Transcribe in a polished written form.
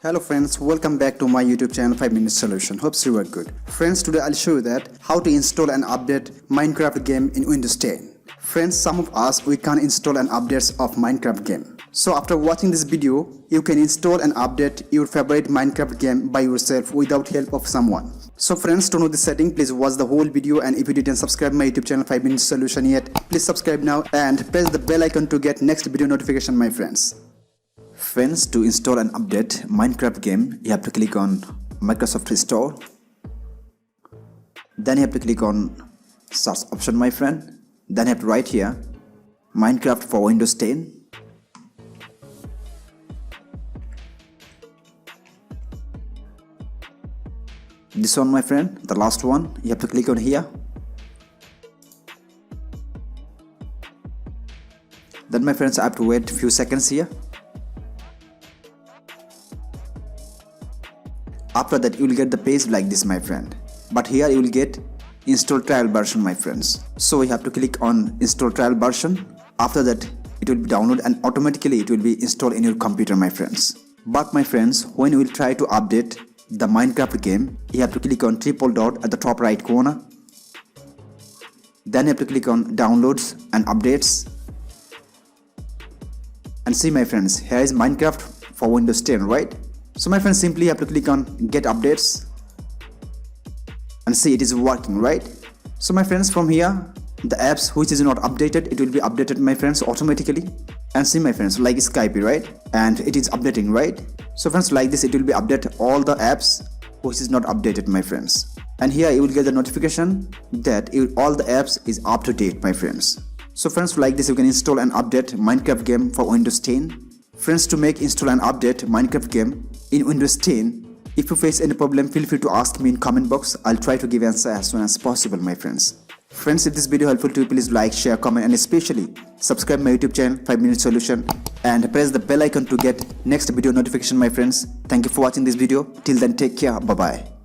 Hello friends, welcome back to my YouTube channel 5 Minute Solution. Hopes you are good. Friends, today I'll show you that how to install and update Minecraft game in Windows 10. Friends, some of us we can't install and updates of Minecraft game. So after watching this video, you can install and update your favorite Minecraft game by yourself without help of someone. So friends, to know the setting, please watch the whole video, and if you didn't subscribe my YouTube channel 5 Minute Solution yet, please subscribe now and press the bell icon to get next video notification, my friends. Friends, to install and update Minecraft game, you have to click on Microsoft Store. Then you have to click on search option, my friend. Then you have to write here Minecraft for Windows 10. This one, my friend, the last one, you have to click on here. Then my friends, I have to wait a few seconds here. After that, you will get the page like this, my friend. But here you will get install trial version, my friends. So you have to click on install trial version. After that, it will be downloaded and automatically it will be installed in your computer, my friends. But my friends, when you will try to update the Minecraft game, you have to click on triple dot at the top right corner. Then you have to click on downloads and updates. And see, my friends, here is Minecraft for Windows 10, right? So my friends, simply have to click on get updates and see it is working, right? So my friends, from here the apps which is not updated, it will be updated, my friends, automatically. And see, my friends, like Skype, right? And it is updating, right? So friends, like this it will be update all the apps which is not updated, my friends. And here you will get the notification that all the apps is up to date, my friends. So friends, like this you can install and update Minecraft game for Windows 10. Friends, to make install and update Minecraft game in Windows 10, if you face any problem, feel free to ask me in comment box. I'll try to give answer as soon as possible, my friends. Friends, if this video helpful to you, please like, share, comment, and especially subscribe my YouTube channel 5 Minute Solution and press the bell icon to get next video notification, my friends. Thank you for watching this video. Till then, take care. Bye bye.